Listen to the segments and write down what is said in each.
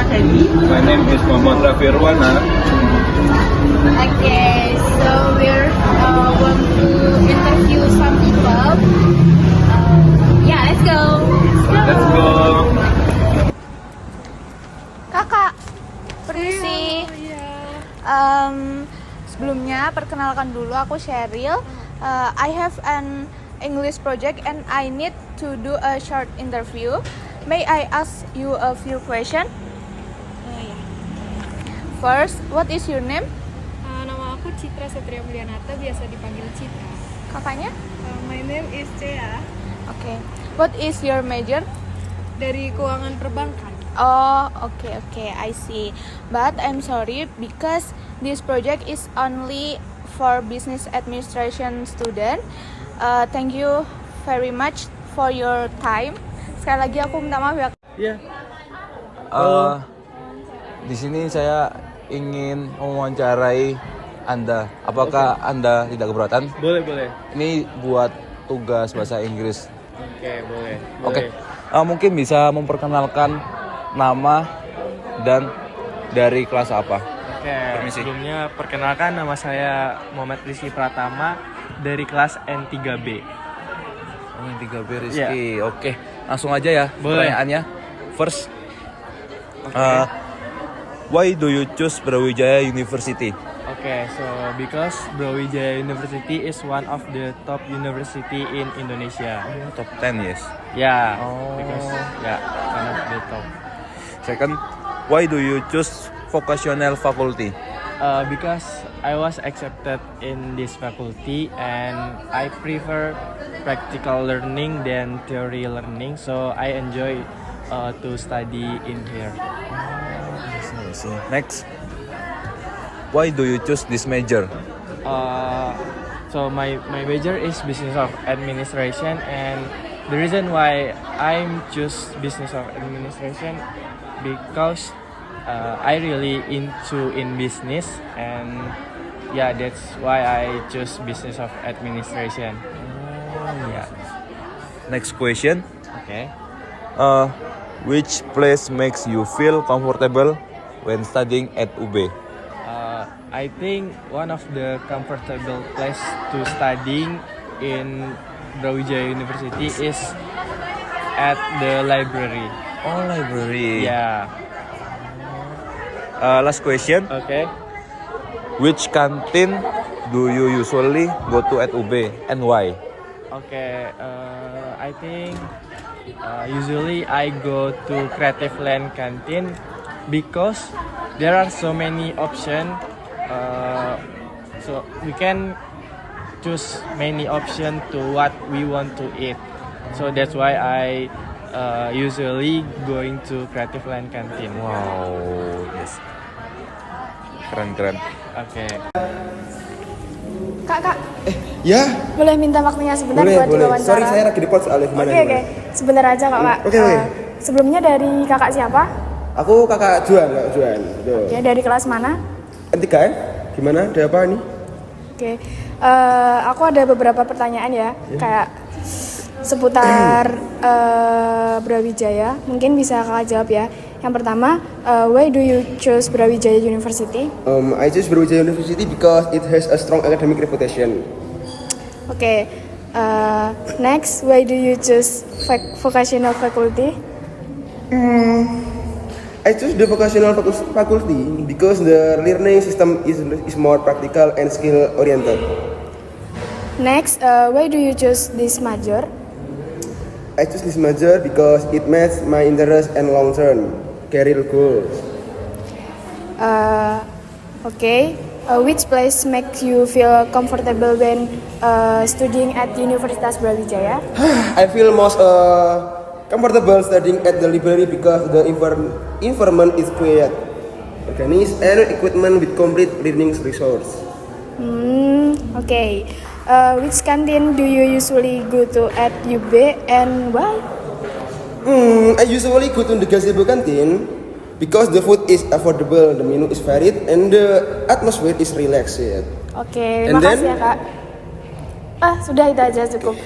Febi. My name is Muhammad Rafi Irwana. Okay, so we're want to interview some people. Yeah, let's go. Let's go. Kakak, permisi. Sebelumnya perkenalkan dulu, aku Cheryl. I have an English project and I need to do a short interview. May I ask you a few questions? Ya. First, what is your name? Nama aku Citra Satria Mulianata, biasa dipanggil Citra. Kakaknya? My name is Cea, Okay. What is your major? dari keuangan perbankan. Oh, okay, I see. But I'm sorry because this project is only for business administration student. Thank you very much for your time. Sekali lagi aku minta maaf ya. Iya. Di sini saya ingin mewawancarai Anda. Apakah Anda tidak keberatan? Boleh. Ini buat tugas bahasa Inggris. Oke, boleh. Oke. Mungkin bisa memperkenalkan nama dan dari kelas apa? Oke, Permisi. sebelumnya perkenalkan, nama saya Muhammad Rizky Pratama dari kelas N3B. Oh, yang 3B Rizky. Oke, langsung aja ya Boleh. pertanyaannya. First, why do you choose Brawijaya University? Oke, so because Brawijaya University is one of the top university in Indonesia. Top 10, yes. Yeah, Oh. because one of the top. Second, why do you choose vocational faculty? Because I was accepted in this faculty and I prefer practical learning than theory learning, so I enjoy to study in here. I see. Next, why do you choose this major? So my major is business of administration, and the reason why I choose business of administration because I really into in business, and that's why I choose business of administration. Yeah. Next question, Okay. which place makes you feel comfortable when studying at UB? I think one of the comfortable place to studying in Brawijaya University is at the library. Oh, library. Yeah. Last question, Okay. which canteen do you usually go to at UB and why? Okay. I think usually I go to Creative Land Canteen because there are so many options. So we can choose many options to what we want to eat. So that's why I usually going to Creative Land Canteen. Wow, yes. Keren. Okay. Kak, Ya, boleh minta waktunya sebentar boleh. buat diwawancara? Sorry, saya lagi di pos soalnya. Gimana? Oke. Sebentar aja kok, Kak. Oke. Sebelumnya dari kakak siapa? Aku kakak Juan, Kak Juan. Betul. Ya, dari kelas mana? N3 ya? Gimana? Ada apa nih? Oke, aku ada beberapa pertanyaan ya, kayak seputar Brawijaya. Mungkin bisa kakak jawab ya. Yang pertama, why do you choose Brawijaya University? I choose Brawijaya University because it has a strong academic reputation. Oke, next, why do you choose vocational faculty? I choose the vocational faculty because the learning system is more practical and skill oriented. Next, why do you choose this major? I choose this major because it matches my interest and long-term career goals. Okay, which place makes you feel comfortable when studying at Universitas Brawijaya? I feel most comfortable studying at the library because the environment is quiet, organized, and equipment with complete learning resource. Okay. Which canteen do you usually go to at UB and why? I usually go to the gazebo canteen because the food is affordable, the menu is varied, and the atmosphere is relaxed. Oke, And makasih then- ya kak. Sudah itu aja cukup.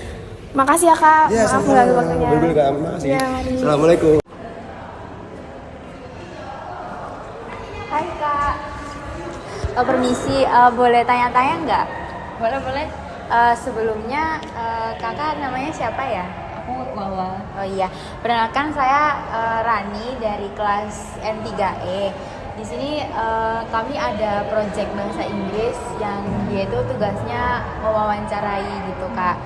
Makasih ya kak. Ya, Maaf mengganggu waktunya. Betul, Kak. Makasih. Ya, mari. Assalamualaikum. Permisi, boleh tanya-tanya nggak? Boleh, boleh. Sebelumnya kakak namanya siapa ya? Aku Wawa. Oh iya, perkenalkan saya Rani dari kelas N3E. Di sini kami ada proyek bahasa Inggris yang dia itu tugasnya mewawancarai gitu kak.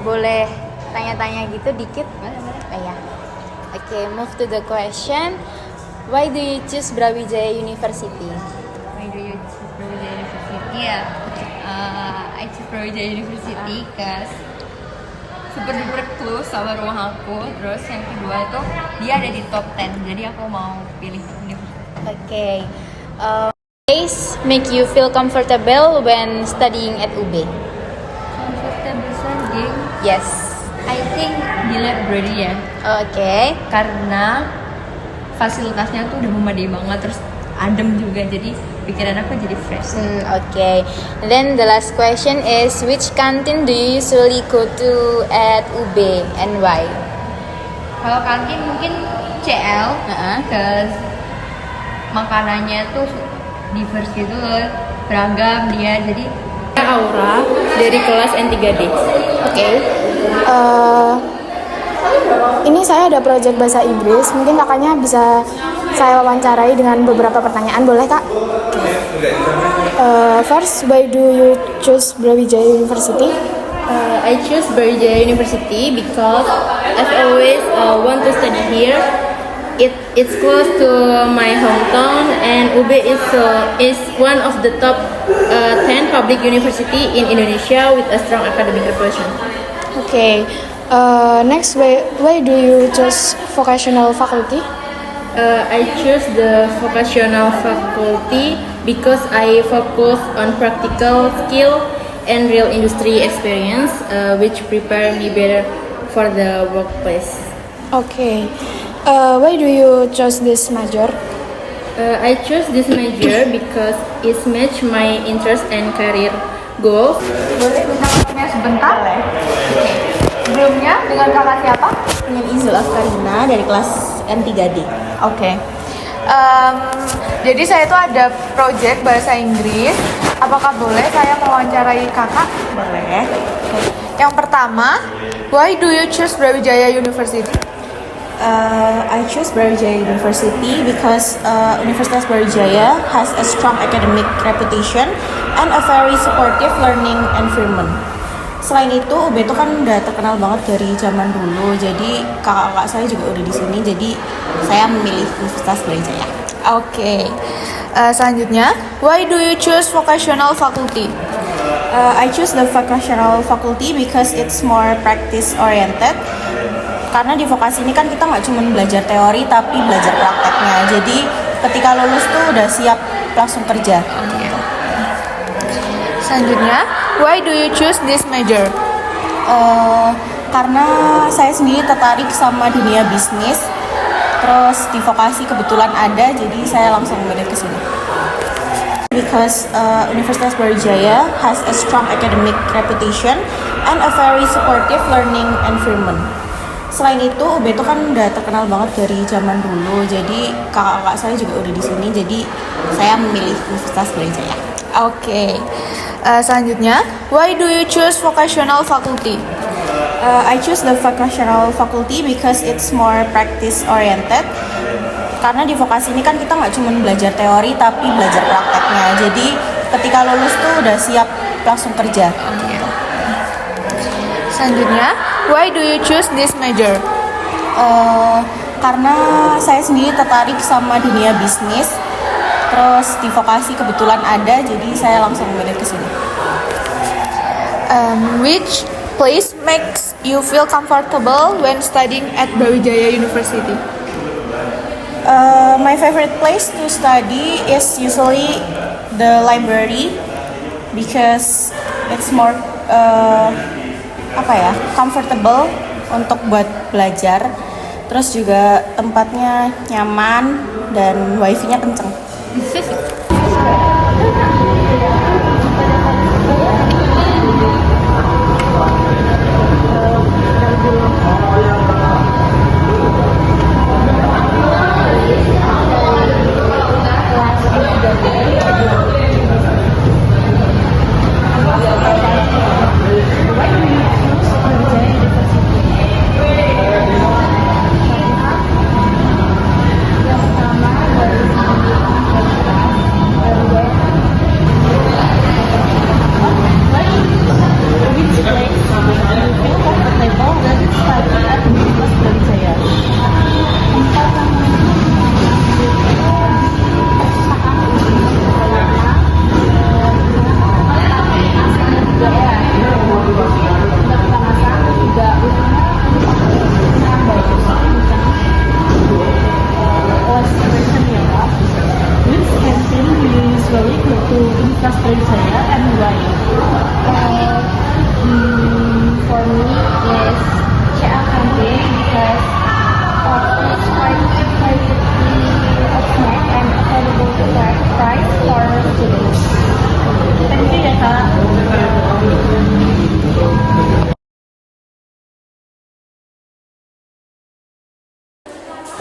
Boleh tanya-tanya gitu dikit? Oh ya. Oke, move to the question. Why do you choose Brawijaya University? Why do you choose Brawijaya University? I choose Brawijaya University because super duper close sama rumah aku. Terus yang kedua itu dia ada di top 10, jadi aku mau pilih universitas. Okay. Place make you feel comfortable when studying at UB? Comfortable studying, Yes. I think di library ya, Okay. karena fasilitasnya tuh udah memadai banget, terus adem juga, jadi pikiran aku jadi fresh. Okay. Then the last question is, which canteen do you usually go to at UB and why? Kalau kantin mungkin CL, because makanannya tuh diverse gitu loh, beragam dia, jadi Aura dari kelas N3D. Oke. Ini saya ada proyek bahasa Inggris. Mungkin kakaknya bisa saya wawancarai dengan beberapa pertanyaan, boleh kak? First, why do you choose Brawijaya University? I choose Brawijaya University because I've always want to study here. It's close to my hometown, and UB is one of the top 10 public university in Indonesia with a strong academic reputation. Okay. Next, why do you choose vocational faculty? I choose the vocational faculty because I focus on practical skill and real industry experience, which prepare me better for the workplace. Okay. Why do you choose this major? I chose this major because it match my interest and career goals. Boleh minta waktunya sebentar? Oke. Sebelumnya dengan kakak siapa? Dengan Izul Afkarina dari kelas N3D. Oke. Jadi saya tuh ada project bahasa Inggris. Apakah boleh saya mewawancarai kakak? Boleh. Oke. Yang pertama, why do you choose Brawijaya University? I choose Brawijaya University because Universitas Brawijaya has a strong academic reputation and a very supportive learning environment. Selain itu, UB itu kan udah terkenal banget dari zaman dulu. Jadi kakak-kakak saya juga udah di sini. Jadi saya memilih Universitas Brawijaya. Oke. Selanjutnya, why do you choose vocational faculty? I choose the vocational faculty because it's more practice oriented. Karena di vokasi ini kan kita nggak cuma belajar teori tapi belajar prakteknya. Jadi ketika lulus tuh udah siap langsung kerja. Selanjutnya, why do you choose this major? Karena saya sendiri tertarik sama dunia bisnis. Terus di vokasi kebetulan ada, jadi saya langsung memilih ke sini. Because Universitas Brawijaya has a strong academic reputation and a very supportive learning environment. Selain itu, UB itu kan udah terkenal banget dari zaman dulu. Jadi kakak-kakak saya juga udah di sini. Jadi saya memilih Universitas Brawijaya. Oke. Selanjutnya, why do you choose vocational faculty? I choose the vocational faculty because it's more practice oriented. Karena di vokasi ini kan kita nggak cuma belajar teori tapi belajar prakteknya. Jadi ketika lulus tuh udah siap langsung kerja. Selanjutnya, why do you choose this major? Karena saya sendiri tertarik sama dunia bisnis. Terus di vokasi kebetulan ada, jadi saya langsung memilih ke sini. Which place makes you feel comfortable when studying at Brawijaya University? My favorite place to study is usually the library because it's more comfortable untuk buat belajar. Terus juga tempatnya nyaman dan wifi-nya kenceng.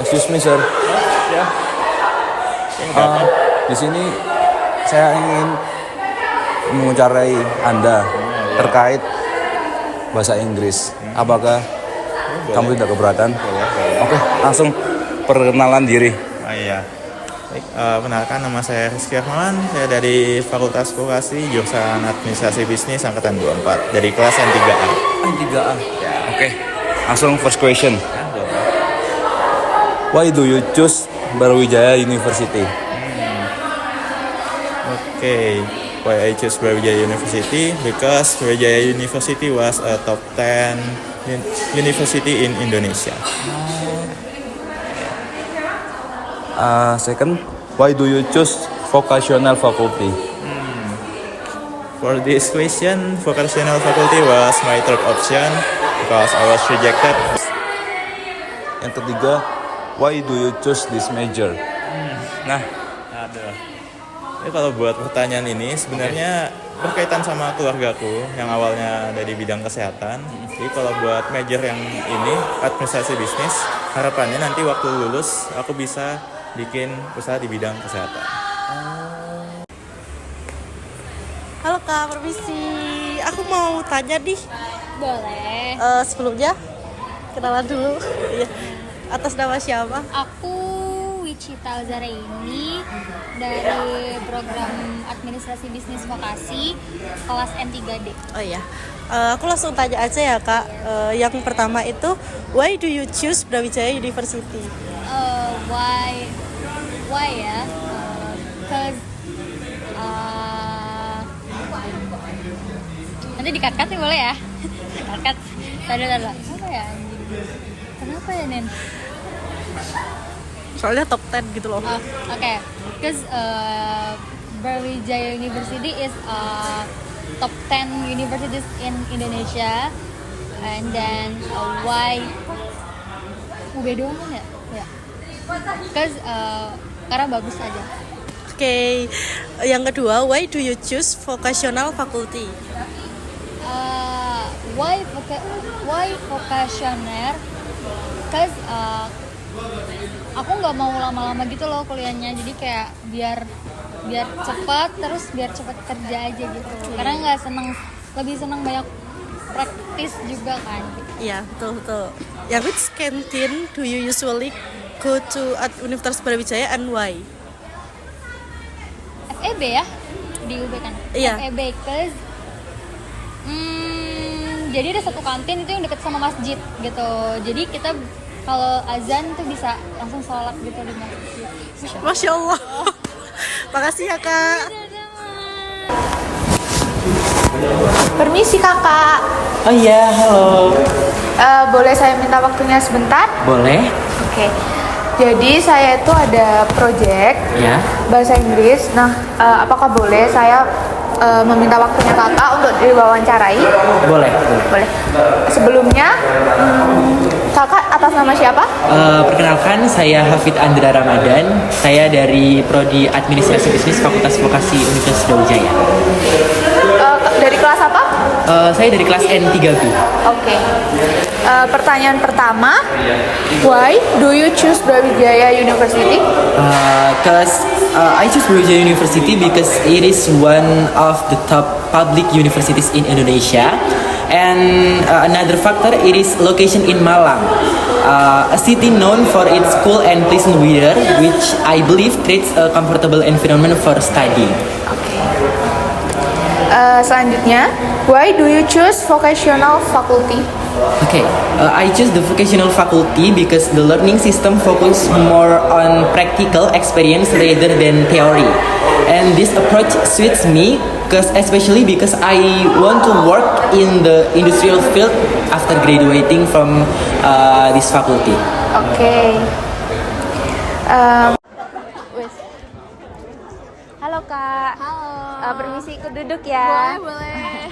Excuse me, sir. Ya. Ini apa? Di sini saya ingin mewawancarai Anda terkait bahasa Inggris. Apakah kamu tidak keberatan? Oke, langsung perkenalan diri. Oh iya. Baik, perkenalkan nama saya Rizky Rahman. Saya dari Fakultas Vokasi jurusan Administrasi Bisnis angkatan 24 dari kelas N3A. N3A. Oke. Langsung first question. Why do you choose Brawijaya University? Okay. Why I choose Brawijaya University? Because Brawijaya University was a top 10 university in Indonesia. Second, why do you choose vocational faculty? For this question, vocational faculty was my third option because I was rejected. Yang ketiga, why do you choose this major? Nah, aduh. Ini kalau buat pertanyaan ini sebenarnya berkaitan sama keluargaku yang awalnya dari bidang kesehatan. Jadi kalau buat major yang ini administrasi bisnis, harapannya nanti waktu lulus aku bisa bikin usaha di bidang kesehatan. Halo Kak, permisi. Aku mau tanya nih. Boleh. Sebelumnya kenalan dulu. Iya. Atas nama siapa? Aku Wicita Zaraini dari program Administrasi Bisnis Vokasi kelas N3D. Oh iya. Aku langsung tanya aja ya Kak. Yang pertama itu, why do you choose Brawijaya University? Why ya? Cause nanti dikat-kat nih boleh ya? Kat-kat. Tadi. Apa ya? Kenapa ya Nen? Soalnya top 10 gitu loh. Okay. Because Brawijaya University is top 10 universities in Indonesia, and then why UB doang kan ya? Ya. Because karena bagus aja. Oke. Yang kedua, why do you choose vocational faculty? Why vocationer? Because aku nggak mau lama-lama gitu loh kuliahnya, jadi kayak biar cepat, terus biar cepat kerja aja gitu. Karena lebih senang banyak praktis juga kan. Iya, betul. Yang which canteen do you usually go to at Universitas Brawijaya and why? FEB ya, di UB kan. Iya. FEB, cause jadi ada satu kantin itu yang dekat sama masjid gitu. Jadi kita kalau azan tuh bisa langsung sholat gitu di masjid. Masya Allah. Makasih ya Kak. Permisi kakak. Oh iya, halo. Boleh saya minta waktunya sebentar? Boleh? Oke. Jadi saya itu ada project Ya. bahasa Inggris. Nah, apakah boleh saya meminta waktunya kakak untuk diwawancarai? Boleh. Boleh. Sebelumnya, kakak atas nama siapa? Perkenalkan, saya Hafid Andra Ramadan. Saya dari Prodi Administrasi Bisnis Fakultas Vokasi Universitas Brawijaya. Dari kelas apa? Saya dari kelas N3B. Oke. Pertanyaan pertama, why do you choose Brawijaya University? I choose Brawijaya University because it is one of the top public universities in Indonesia. And another factor, it is location in Malang, a city known for its cool and pleasant weather, which I believe creates a comfortable environment for studying. Selanjutnya, why do you choose vocational faculty? Okay, I choose the vocational faculty because the learning system focus more on practical experience rather than theory. And this approach suits me, especially because I want to work in the industrial field after graduating from this faculty. Okay. Halo Kak. Halo. Permisi ikut duduk ya. Boleh.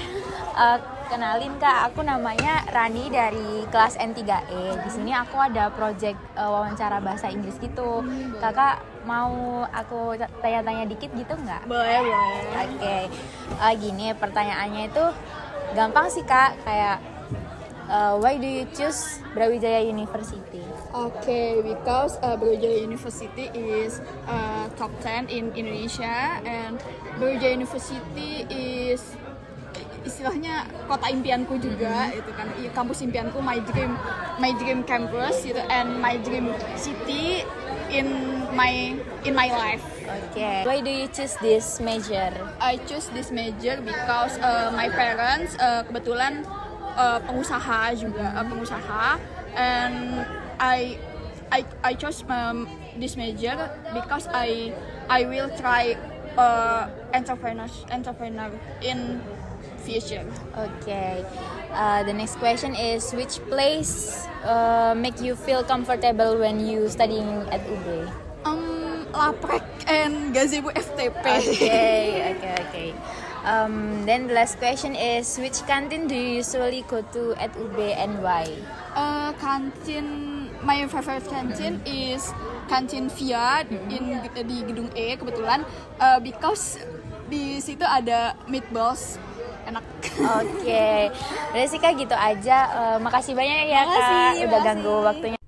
Kenalin Kak, aku namanya Rani dari kelas N3E. Di sini aku ada project wawancara bahasa Inggris gitu. Kakak mau aku tanya-tanya dikit gitu nggak? Boleh. Oke. Gini pertanyaannya itu gampang sih Kak, kayak Why do you choose Brawijaya University? Okay, because Brawijaya University is top 10 in Indonesia, and Brawijaya University is istilahnya kota impianku juga, itu kan kampus impianku, my dream campus gitu, and my dream city in my life. Okay. Why do you choose this major? I choose this major because my parents kebetulan pengusaha juga, and I chose this major because I will try entrepreneur in future. Okay. The next question is, which place make you feel comfortable when you studying at UB? Laprek and Gazebo FTP. Okay. Then the last question is, which canteen do you usually go to at UB and why? My favorite canteen is Kantin Via di gedung E kebetulan, because di situ ada meatballs enak. Oke. Udah sih Kak, gitu aja. Makasih banyak ya Kak udah ganggu waktunya.